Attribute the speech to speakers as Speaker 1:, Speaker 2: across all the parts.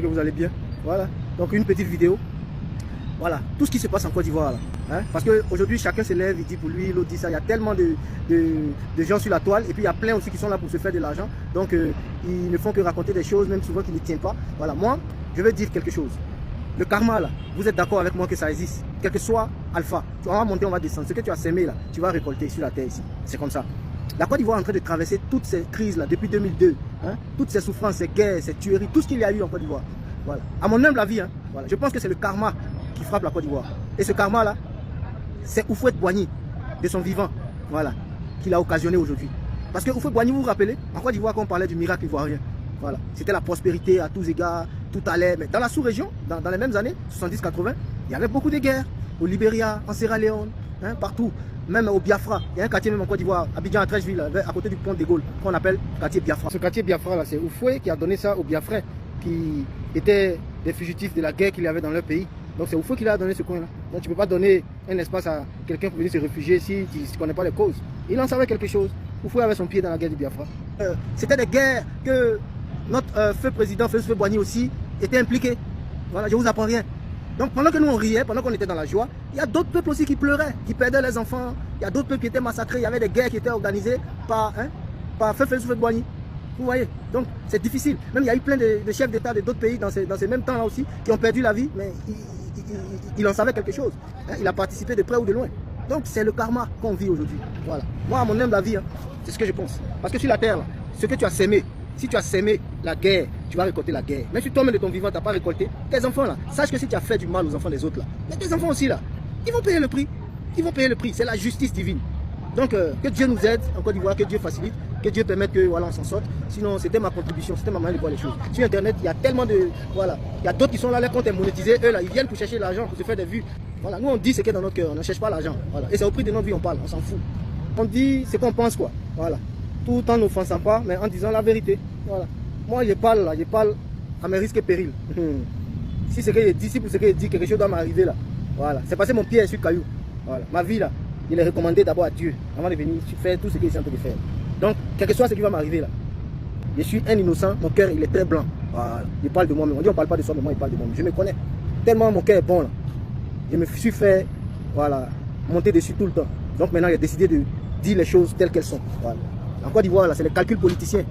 Speaker 1: Que vous allez bien. Voilà. Donc une petite vidéo. Voilà. Tout ce qui se passe en Côte d'Ivoire là. Hein? Parce qu'aujourd'hui, chacun se lève, il dit pour lui, l'autre dit ça. Il y a tellement de gens sur la toile. Et puis il y a plein aussi qui sont là pour se faire de l'argent. Donc ils ne font que raconter des choses, même souvent qui ne tiennent pas. Voilà. Moi, je veux dire quelque chose. Le karma là, vous êtes d'accord avec moi que ça existe. Quel que soit Alpha. On va monter, on va descendre. Ce que tu as semé là, tu vas récolter sur la terre ici. C'est comme ça. La Côte d'Ivoire est en train de traverser toutes ces crises là depuis 2002. Hein? Toutes ces souffrances, ces guerres, ces tueries, tout ce qu'il y a eu en Côte d'Ivoire. Voilà. À mon humble avis, hein, voilà. Je pense que c'est le karma qui frappe la Côte d'Ivoire. Et ce karma là, c'est Houphouët-Boigny, de son vivant, voilà, qu'il a occasionné aujourd'hui. Parce que Houphouët-Boigny, vous vous rappelez, en Côte d'Ivoire, quand on parlait du miracle ivoirien, voilà, c'était la prospérité à tous égards, tout allait. Mais dans la sous-région, dans les mêmes années, 70-80, il y avait beaucoup de guerres. Au Libéria, en Sierra Leone, hein, partout. Même au Biafra. Il y a un quartier même en Côte d'Ivoire, Abidjan à Trècheville, à côté du pont de Gaulle, qu'on appelle quartier Biafra. Ce quartier Biafra, là, c'est Houphouët qui a donné ça aux Biafrais, qui étaient des fugitifs de la guerre qu'il y avait dans leur pays. Donc c'est Houphouët qui a donné ce coin-là. Donc tu ne peux pas donner un espace à quelqu'un pour venir se réfugier si tu ne connais pas les causes. Il en savait quelque chose. Houphouët avait son pied dans la guerre du Biafra. C'était des guerres que notre feu président, Houphouët-Boigny aussi, était impliqué. Voilà, je ne vous apprends rien. Donc pendant que nous on riait, pendant qu'on était dans la joie, il y a d'autres peuples aussi qui pleuraient, qui perdaient les enfants. Il y a d'autres peuples qui étaient massacrés. Il y avait des guerres qui étaient organisées par Houphouët-Boigny. Vous voyez, donc c'est difficile. Même il y a eu plein de chefs d'État de d'autres pays dans ces mêmes temps-là aussi qui ont perdu la vie, mais il en savait quelque chose. Hein? Il a participé de près ou de loin. Donc c'est le karma qu'on vit aujourd'hui. Voilà. Moi, à mon humble avis, hein, c'est ce que je pense. Parce que sur la terre, là, ce que tu as sémé, si tu as sémé la guerre, tu vas récolter la guerre. Même si toi-même de ton vivant, tu n'as pas récolté, tes enfants là, sache que si tu as fait du mal aux enfants des autres là, mais tes enfants aussi là, ils vont payer le prix. Ils vont payer le prix. C'est la justice divine. Donc que Dieu nous aide en Côte d'Ivoire, que Dieu facilite, que Dieu permette que voilà, on s'en sorte. Sinon, c'était ma contribution, c'était ma manière de voir les choses. Sur Internet, il y a tellement de... Voilà, il y a d'autres qui sont là, leur compte est monétisé. Eux là, ils viennent pour chercher l'argent, pour se faire des vues. Voilà, nous on dit ce qui est dans notre cœur, on ne cherche pas l'argent. Voilà. Et c'est au prix de notre vie on parle, on s'en fout. On dit ce qu'on pense quoi. Voilà. Tout en n'offensant pas, mais en disant la vérité. Voilà. Moi je parle là, je parle à mes risques et périls. Si ce que je dis, si pour ce que je dis, quelque chose doit m'arriver là. Voilà. C'est passé mon pied sur le caillou. Voilà. Ma vie là, il est recommandé d'abord à Dieu avant de venir faire tout ce qu'il est en train de faire. Donc, quel que soit ce qui va m'arriver là, je suis un innocent, mon cœur il est très blanc. Voilà. Il parle de moi-même. On dit on ne parle pas de soi, mais moi il parle de moi-même. Je me connais. Tellement mon cœur est bon là. Je me suis fait voilà, monter dessus tout le temps. Donc maintenant j'ai décidé de dire les choses telles qu'elles sont. Voilà. En Côte d'Ivoire, c'est les calculs politiciens,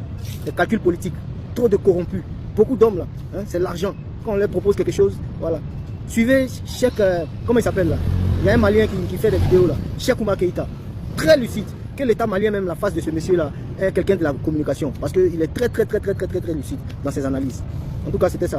Speaker 1: les calculs politiques. Trop de corrompus. Beaucoup d'hommes là, hein, c'est l'argent. Quand on leur propose quelque chose, voilà. Suivez Cheikh, comment il s'appelle là? Il y a un Malien qui fait des vidéos là, Cheikh Oumar Keïta. Très lucide. Que l'État malien, même la face de ce monsieur là, est quelqu'un de la communication. Parce qu'il est très lucide dans ses analyses. En tout cas, c'était ça.